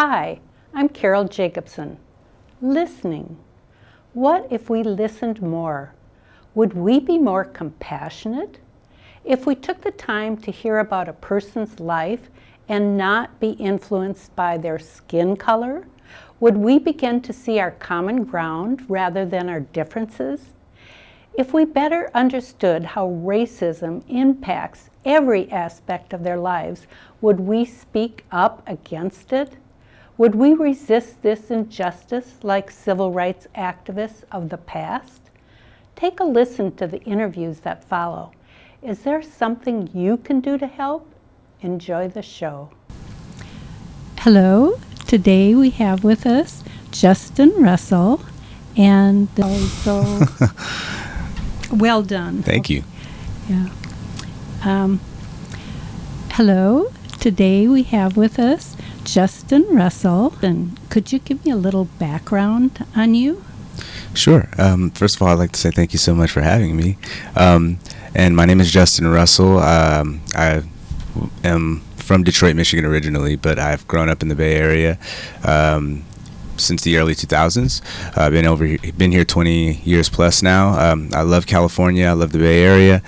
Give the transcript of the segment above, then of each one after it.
Hi, I'm Carol Jacobson. Listening. What if we listened more? Would we be more compassionate? If we took the time to hear about a person's life and not be influenced by their skin color, would we begin to see our common ground rather than our differences? If we better understood how racism impacts every aspect of their lives, would we speak up against it? Would we resist this injustice like civil rights activists of the past? Take a listen to the interviews that follow. Is there something you can do to help? Enjoy the show. Hello, today we have with us Justin Russell, and also well done. Thank you. Yeah. Hello, today we have with us Justin Russell. And could you give me a little background on you? Sure. First of all, I'd like to say thank you so much for having me. And my name is Justin Russell. I am from Detroit, Michigan originally, but I've grown up in the Bay Area since the early 2000s. I've been here 20 years plus now. I love California. I love the Bay Area.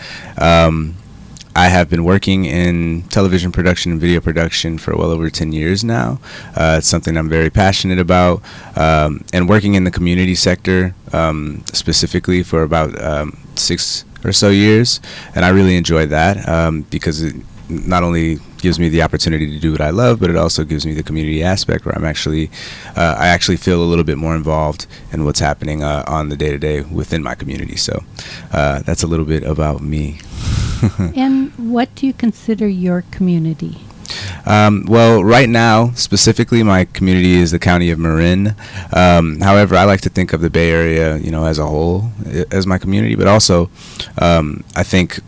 I have been working in television production and video production for well over 10 years now. It's something I'm very passionate about, and working in the community sector specifically for about 6 or so years, and I really enjoy that because it not only gives me the opportunity to do what I love, but it also gives me the community aspect where I actually feel a little bit more involved in what's happening on the day-to-day within my community. So that's a little bit about me. And what do you consider your community? Well, right now, specifically, my community is the county of Marin. However, I like to think of the Bay Area, as a whole, as my community. But also, I think,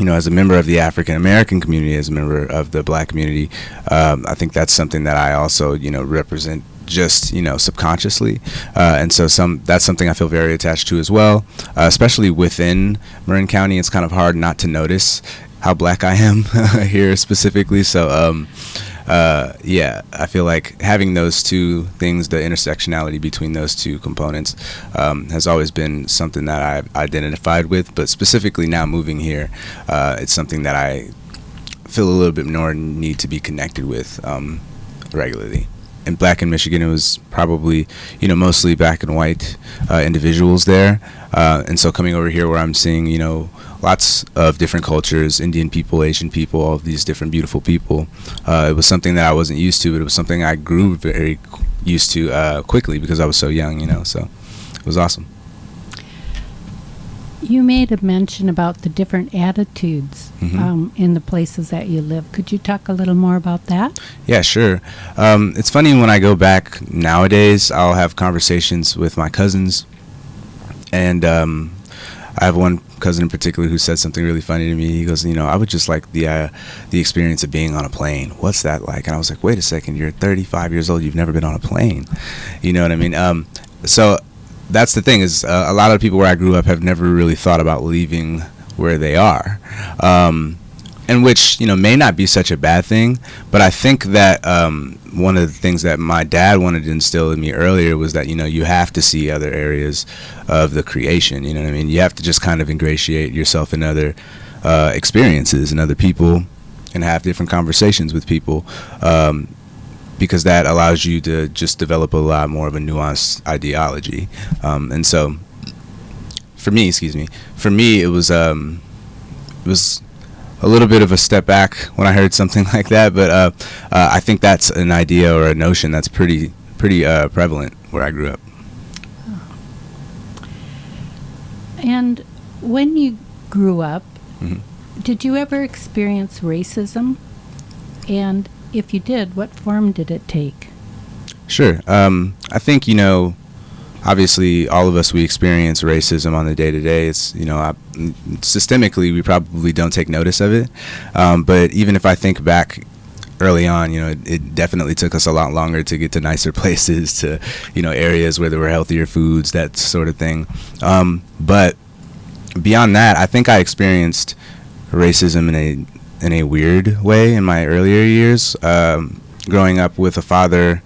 as a member of the African American community, as a member of the Black community, I think that's something that I also, represent just subconsciously, and so that's something I feel very attached to as well, especially within Marin County. It's kind of hard not to notice how Black I am here specifically. So I feel like having those two things, the intersectionality between those two components, has always been something that I've identified with, but specifically now moving here, it's something that I feel a little bit more need to be connected with regularly. And Black in Michigan, it was probably, mostly black and white individuals there. And so coming over here where I'm seeing, lots of different cultures, Indian people, Asian people, all of these different beautiful people, it was something that I wasn't used to, but it was something I grew very used to quickly because I was so young, so it was awesome. You made a mention about the different attitudes in the places that you live. Could you talk a little more about that? Yeah, sure. It's funny when I go back nowadays, I'll have conversations with my cousins, and I have one cousin in particular who said something really funny to me. He goes, I would just like the experience of being on a plane. What's that like? And I was like, wait a second, you're 35 years old, you've never been on a plane. You know what I mean? So that's the thing is a lot of people where I grew up have never really thought about leaving where they are, and which may not be such a bad thing. But I think that one of the things that my dad wanted to instill in me earlier was that you have to see other areas of the creation. You know what I mean? You have to just kind of ingratiate yourself in other experiences and other people, and have different conversations with people. Because that allows you to just develop a lot more of a nuanced ideology. And so for me, it was a little bit of a step back when I heard something like that, but I think that's an idea or a notion that's pretty prevalent where I grew up. And when you grew up, did you ever experience racism? And if you did, what form did it take? Sure. I think, obviously all of us, we experience racism on the day-to-day. It's, systemically, we probably don't take notice of it. But even if I think back early on, it definitely took us a lot longer to get to nicer places, to, areas where there were healthier foods, that sort of thing. But beyond that, I think I experienced racism in a weird way in my earlier years. growing up with a father,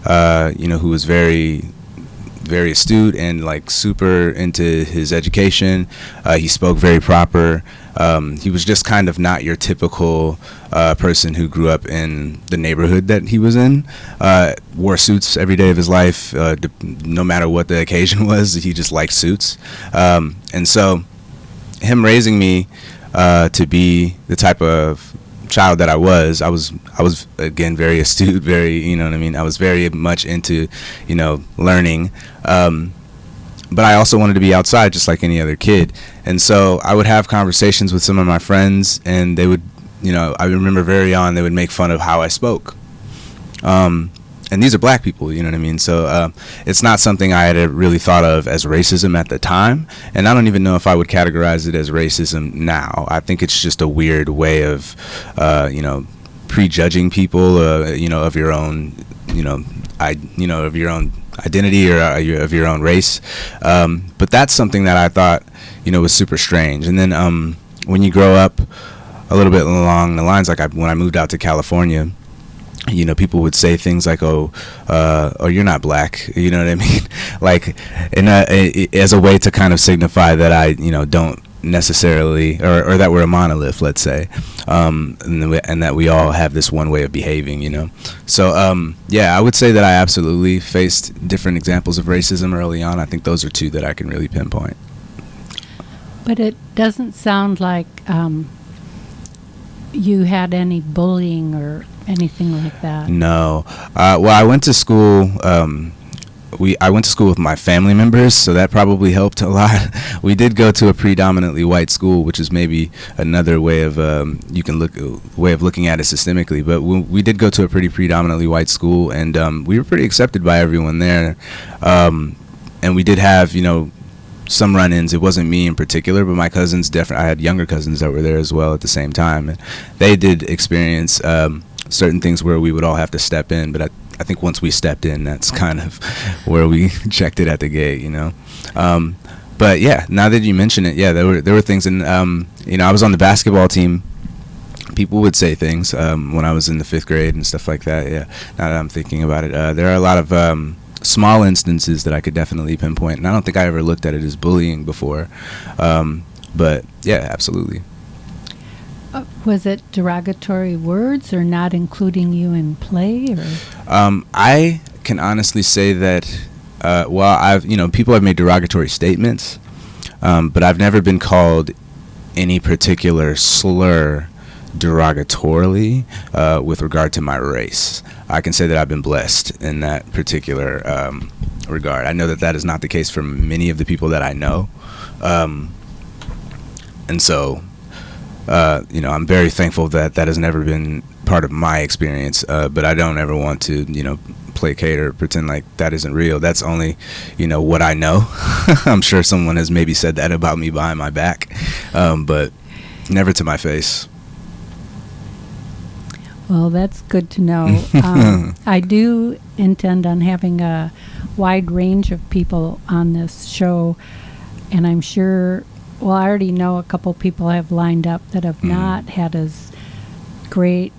who was very, very astute and like super into his education. He spoke very proper. He was just kind of not your typical person who grew up in the neighborhood that he was in. Wore suits every day of his life, no matter what the occasion was. He just liked suits. And so him raising me to be the type of child that I was again very astute, very, I was very much into, learning. But I also wanted to be outside just like any other kid. And so I would have conversations with some of my friends, and they would, I remember very young, they would make fun of how I spoke. And these are black people, So it's not something I had really thought of as racism at the time. And I don't even know if I would categorize it as racism now. I think it's just a weird way of, prejudging people, of your own, of your own identity or of your own race. But that's something that I thought, was super strange. And then when you grow up a little bit along the lines, like when I moved out to California, people would say things like, "Oh, you're not black." You know what I mean? Like, as a way to kind of signify that I, don't necessarily, or that we're a monolith, let's say, and that we all have this one way of behaving, So, I would say that I absolutely faced different examples of racism early on. I think those are two that I can really pinpoint. But it doesn't sound like you had any bullying or anything like that. No. Well, I went to school. I went to school with my family members, so that probably helped a lot. We did go to a predominantly white school, which is maybe another way of looking at it systemically. But we did go to a pretty predominantly white school, and we were pretty accepted by everyone there. And we did have, some run-ins. It wasn't me in particular, but my cousins I had younger cousins that were there as well at the same time, and they did experience certain things where we would all have to step in. But I think once we stepped in, that's kind of where we checked it at the gate, But yeah, now that you mention it, yeah, there were things, and I was on the basketball team. People would say things when I was in the 5th grade and stuff like that. Yeah, now that I'm thinking about it, there are a lot of small instances that I could definitely pinpoint, and I don't think I ever looked at it as bullying before. But yeah, absolutely. Was it derogatory words or not including you in play? Or? I can honestly say that, people have made derogatory statements, but I've never been called any particular slur derogatorily with regard to my race. I can say that I've been blessed in that particular regard. I know that is not the case for many of the people that I know. And so, I'm very thankful that has never been part of my experience, but I don't ever want to, placate or pretend like that isn't real. That's only, what I know. I'm sure someone has maybe said that about me behind my back, but never to my face. Well, that's good to know. I do intend on having a wide range of people on this show, and I'm sure, I already know a couple people have lined up that have not had as great,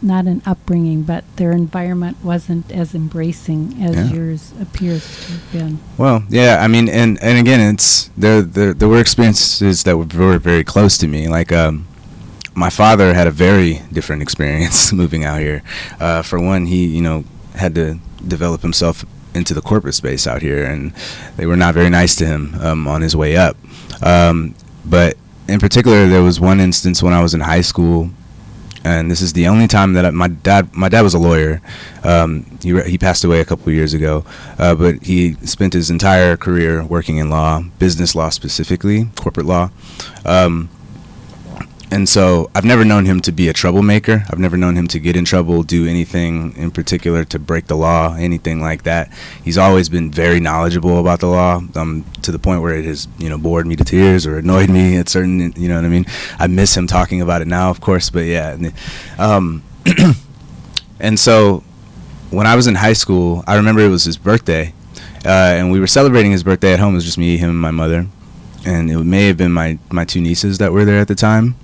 not an upbringing, but their environment wasn't as embracing as yours appears to have been. Well, yeah, I mean, and again, there were experiences that were very close to me, like, my father had a very different experience moving out here. For one, he, had to develop himself into the corporate space out here, and they were not very nice to him on his way up. But in particular, there was one instance when I was in high school, and this is the only time that my dad was a lawyer. He passed away a couple of years ago, but he spent his entire career working in law, business law specifically, corporate law. And so I've never known him to be a troublemaker. I've never known him to get in trouble, do anything in particular to break the law, anything like that. He's always been very knowledgeable about the law, to the point where it has, bored me to tears or annoyed me at certain, you know what I mean? I miss him talking about it now, of course, but yeah. And so when I was in high school, I remember it was his birthday, and we were celebrating his birthday at home. It was just me, him, and my mother. And it may have been my two nieces that were there at the time.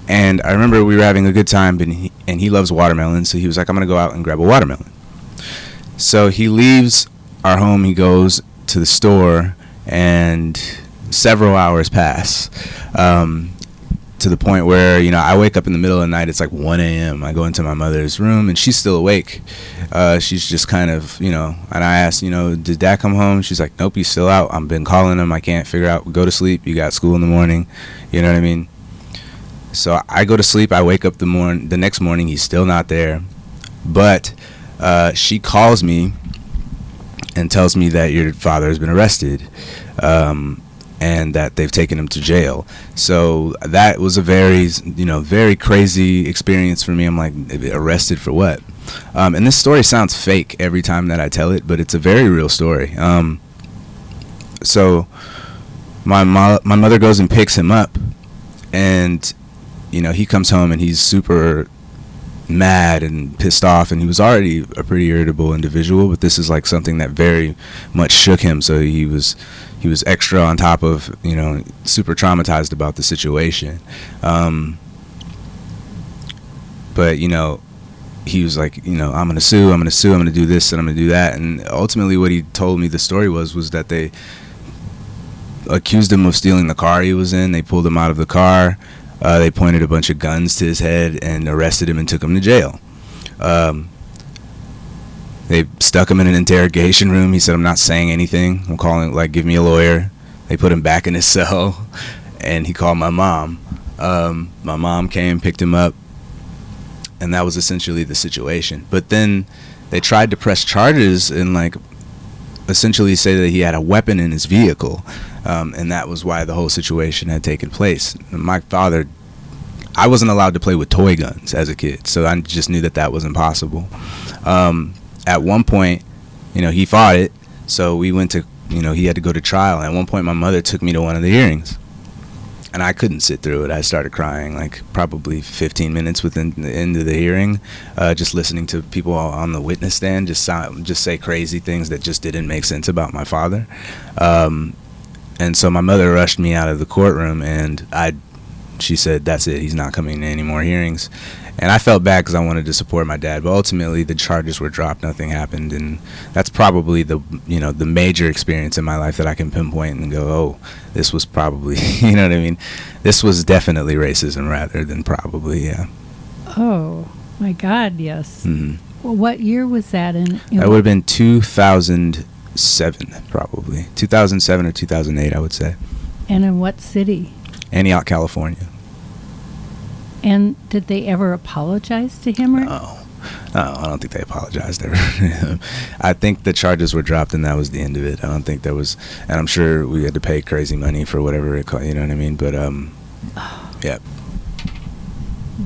And I remember we were having a good time, and he loves watermelon, so he was like, I'm going to go out and grab a watermelon. So he leaves our home, he goes to the store, and several hours pass, to the point where, I wake up in the middle of the night. It's like 1 a.m. I go into my mother's room, and she's still awake. She's just kind of, and I asked, did Dad come home? She's like, nope, he's still out. I've been calling him. I can't figure out. Go to sleep. You got school in the morning. You know what I mean? So I go to sleep. I wake up the next morning. He's still not there. But she calls me and tells me that your father has been arrested, and that they've taken him to jail. So that was a very, very crazy experience for me. I'm like, arrested for what? And this story sounds fake every time that I tell it, but it's a very real story. So my mother goes and picks him up, and he comes home and he's super mad and pissed off, and he was already a pretty irritable individual, but this is like something that very much shook him. So he was extra on top of, super traumatized about the situation. But he was like, I'm gonna sue, I'm gonna do this, and I'm gonna do that. And ultimately what he told me the story was that they accused him of stealing the car he was in. They pulled him out of the car. They pointed a bunch of guns to his head and arrested him and took him to jail. They stuck him in an interrogation room. He said, I'm not saying anything. I'm calling, give me a lawyer. They put him back in his cell, and he called my mom. My mom came, picked him up, and that was essentially the situation. But then they tried to press charges and, essentially say that he had a weapon in his vehicle. And that was why the whole situation had taken place. My father, I wasn't allowed to play with toy guns as a kid, so I just knew that was impossible. At one point, he fought it, so we went to, he had to go to trial. At one point, my mother took me to one of the hearings, and I couldn't sit through it. I started crying, probably 15 minutes within the end of the hearing, just listening to people on the witness stand just say crazy things that just didn't make sense about my father. And so my mother rushed me out of the courtroom, and she said, that's it, he's not coming to any more hearings. And I felt bad because I wanted to support my dad, but ultimately the charges were dropped, nothing happened. And that's probably the major experience in my life that I can pinpoint and go, oh, this was probably, you know what I mean? This was definitely racism rather than probably, yeah. Oh, my God, yes. Mm-hmm. Well, what year was that in? That would have been 2007, probably. 2007 or 2008, I would say. And in what city? Antioch, California. And did they ever apologize to him? No, I don't think they apologized ever. I think the charges were dropped, and that was the end of it. I don't think there was, and I'm sure we had to pay crazy money for whatever it cost, you know what I mean? But, yeah.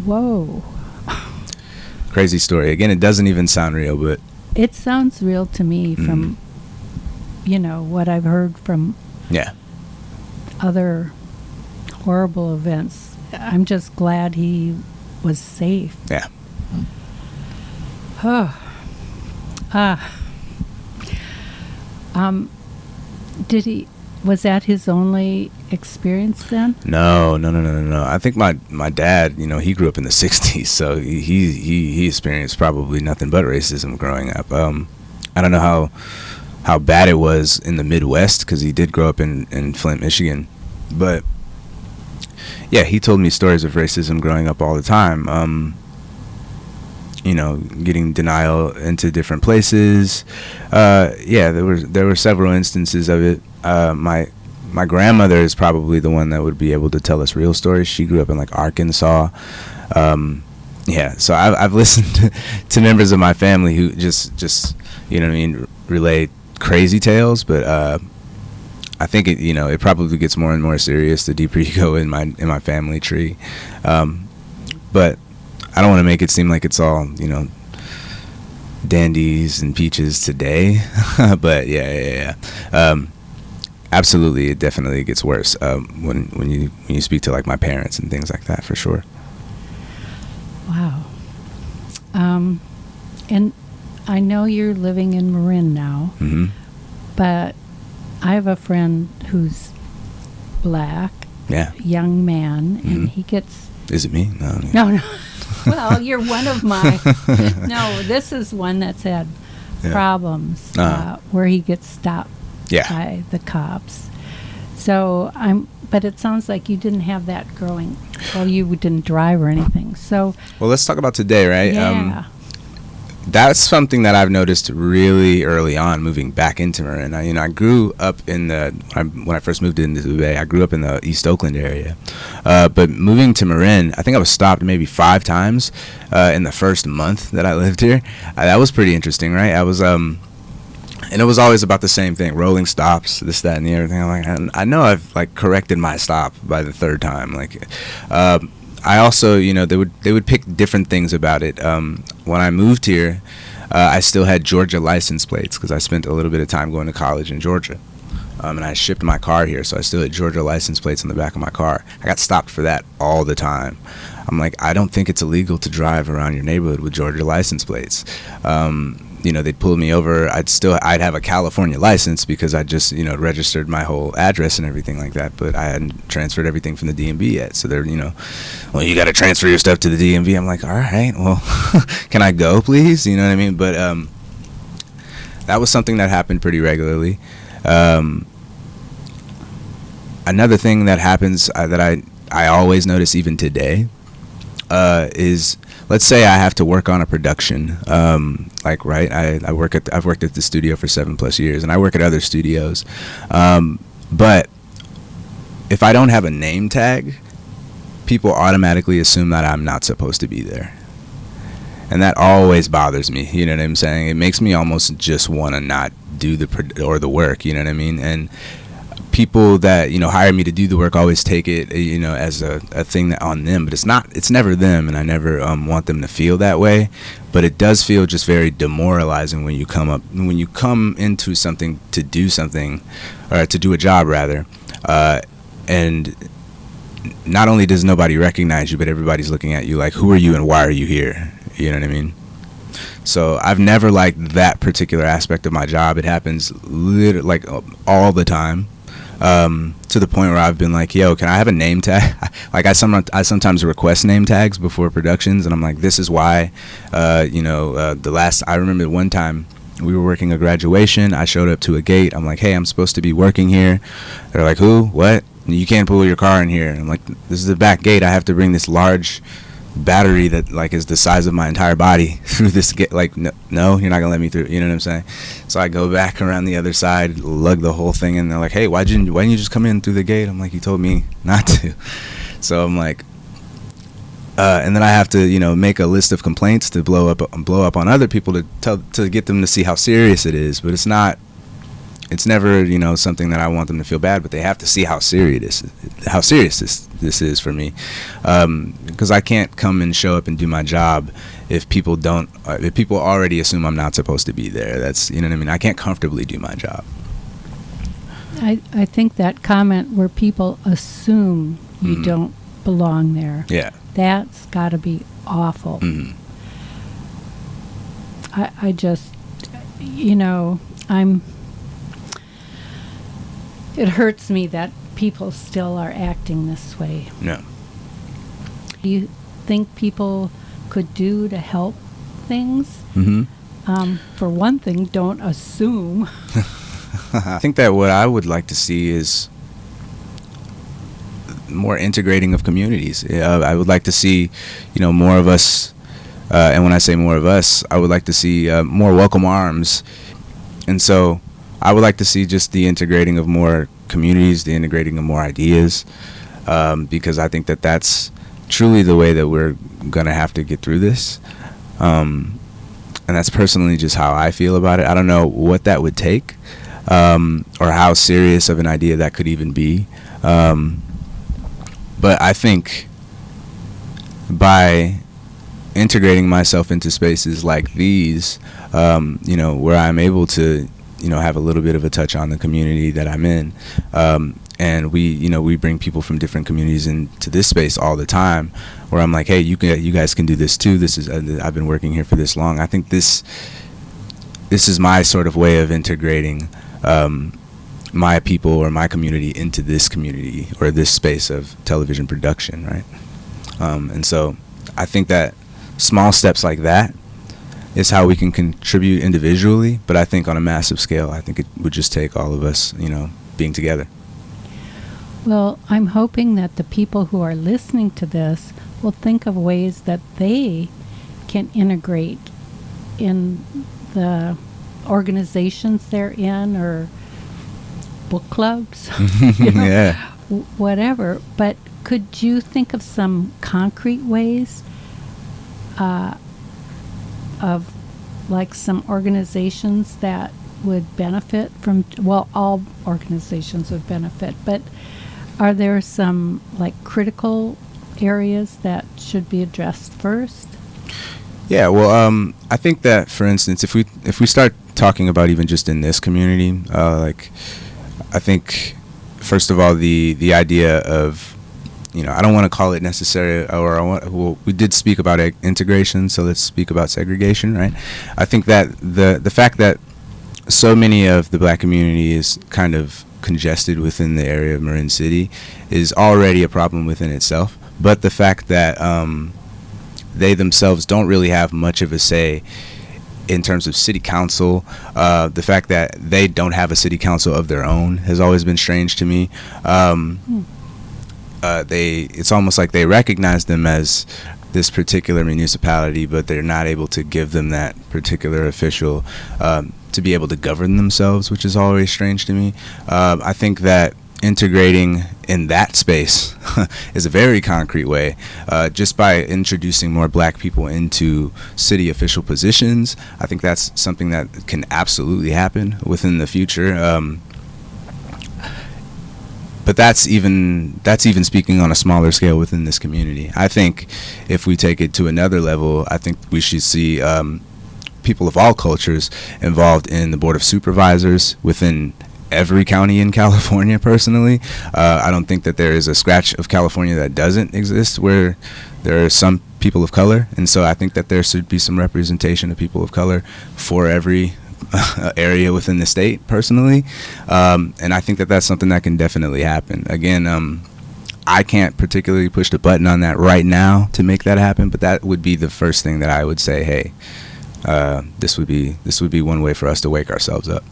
Whoa. Crazy story. Again, it doesn't even sound real, but... It sounds real to me from, what I've heard from other horrible events. I'm just glad he was safe. Yeah. Was that his only experience then? No. I think my dad, he grew up in the 60s, so he experienced probably nothing but racism growing up. I don't know how bad it was in the Midwest, because he did grow up in Flint, Michigan. But yeah, he told me stories of racism growing up all the time. Getting denial into different places. There were several instances of it. My grandmother is probably the one that would be able to tell us real stories. She grew up in Arkansas. So I've listened to members of my family who just relay crazy tales, but I think it probably gets more and more serious the deeper you go in my family tree. But I don't want to make it seem like it's all, dandies and peaches today. But yeah. Absolutely, it definitely gets worse when you speak to my parents and things like that, for sure. Wow. And I know you're living in Marin now, but I have a friend who's black, young man, and he gets Is it me? No. No. Well, you're one of my. No, this is one that's had problems where he gets stopped by the cops. So but it sounds like you didn't have that growing. Well, you didn't drive or anything. So. Well, let's talk about today, right? Yeah. That's something that I've noticed really early on moving back into Marin. I grew up when I first moved into the Bay, I grew up in the East Oakland area. But moving to Marin, I think I was stopped maybe 5 times in the first month that I lived here. That was pretty interesting, right? And it was always about the same thing, rolling stops, this, that, and the other thing. I'm like, I know I've like corrected my stop by the 3rd time. Like, I also, they would pick different things about it. When I moved here, I still had Georgia license plates because I spent a little bit of time going to college in Georgia. And I shipped my car here, so I still had Georgia license plates on the back of my car. I got stopped for that all the time. I'm like, I don't think it's illegal to drive around your neighborhood with Georgia license plates. They'd pull me over. I'd have a California license because I just, registered my whole address and everything like that. But I hadn't transferred everything from the DMV yet. So they're, well, you got to transfer your stuff to the DMV. I'm like, all right, well, can I go, please? You know what I mean? But that was something that happened pretty regularly. Another thing that happens that I always notice even today is, let's say I have to work on a production, I've worked at the studio for 7+ years, and I work at other studios, but if I don't have a name tag, people automatically assume that I'm not supposed to be there, and that always bothers me. You know what I'm saying? It makes me almost just want to not do the work. You know what I mean? And people that hire me to do the work always take it as a thing that on them, but it's never them, and I never want them to feel that way. But it does feel just very demoralizing when you come into something to do something, or to do a job rather, and not only does nobody recognize you, but everybody's looking at you like, who are you and why are you here? You know what I mean? So I've never liked that particular aspect of my job. It happens literally all the time. To the point where I've been like, yo, can I have a name tag? Like I sometimes request name tags before productions, and I'm like, this is why, I remember one time we were working a graduation. I showed up to a gate. I'm like, hey, I'm supposed to be working here. They're like, who? What? You can't pull your car in here. And I'm like, this is the back gate. I have to bring this large battery that is the size of my entire body through this gate. Like, no, you're not gonna let me through. You know what I'm saying? So I go back around the other side, lug the whole thing, and they're like, hey, why didn't you just come in through the gate? I'm like, you told me not to. So I'm like, and then I have to make a list of complaints to blow up on other people to get them to see how serious it is. But it's never something that I want them to feel bad, but they have to see how serious this is for me, because I can't come and show up and do my job if people already assume I'm not supposed to be there. That's, you know what I mean? I can't comfortably do my job. I think that comment where people assume you don't belong there, that's got to be awful. I just, it hurts me that people still are acting this way. No. Do you think people could do to help things? For one thing, don't assume. I think that what I would like to see is more integrating of communities. I would like to see, more of us, and when I say more of us, I would like to see more welcome arms. And so I would like to see just the integrating of more communities, the integrating of more ideas, because I think that that's truly the way that we're going to have to get through this. And that's personally just how I feel about it. I don't know what that would take, or how serious of an idea that could even be. But I think by integrating myself into spaces like these, where I'm able to have a little bit of a touch on the community that I'm in, and we bring people from different communities into this space all the time, where I'm like, hey, you guys can do this too. This is I've been working here for this long. I think this is my sort of way of integrating my people or my community into this community or this space of television production, right? And so I think that small steps like that is how we can contribute individually, but I think on a massive scale, I think it would just take all of us, being together. Well, I'm hoping that the people who are listening to this will think of ways that they can integrate in the organizations they're in, or book clubs, Yeah. Whatever. But could you think of some concrete ways of like some organizations that would benefit from, well, all organizations would benefit, but are there some like critical areas that should be addressed first? Yeah, well, I think that, for instance, if we start talking about even just in this community, I think first of all the idea of, I don't want to call it necessary, we did speak about integration, so let's speak about segregation, right? I think that the fact that so many of the black community is kind of congested within the area of Marin City is already a problem within itself. But the fact that they themselves don't really have much of a say in terms of city council, the fact that they don't have a city council of their own has always been strange to me. It's almost like they recognize them as this particular municipality, but they're not able to give them that particular official to be able to govern themselves, which is always strange to me. I think that integrating in that space is a very concrete way, just by introducing more black people into city official positions. I think that's something that can absolutely happen within the future. But that's even speaking on a smaller scale within this community. I think if we take it to another level, I think we should see people of all cultures involved in the Board of Supervisors within every county in California. Personally, I don't think that there is a scratch of California that doesn't exist where there are some people of color, and so I think that there should be some representation of people of color for every area within the state, personally. And I think that that's something that can definitely happen. Again, I can't particularly push the button on that right now to make that happen, but that would be the first thing that I would say, hey, this would be one way for us to wake ourselves up.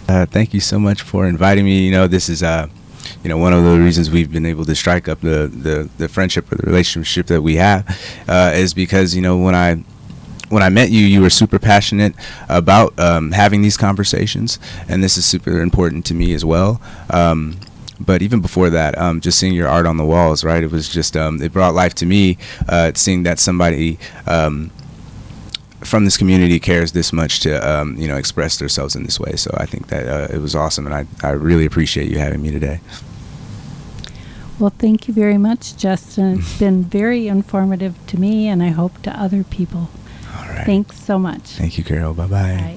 Thank you so much for inviting me. This is one of the reasons we've been able to strike up the friendship or the relationship that we have, is because when I met you, you were super passionate about having these conversations, and this is super important to me as well. But even before that, just seeing your art on the walls, right? It was just it brought life to me, seeing that somebody from this community cares this much to express themselves in this way. So I think that it was awesome, and I really appreciate you having me today. Well, thank you very much, Justin. It's been very informative to me, and I hope to other people. All right. Thanks so much. Thank you, Carol. Bye-bye. Bye.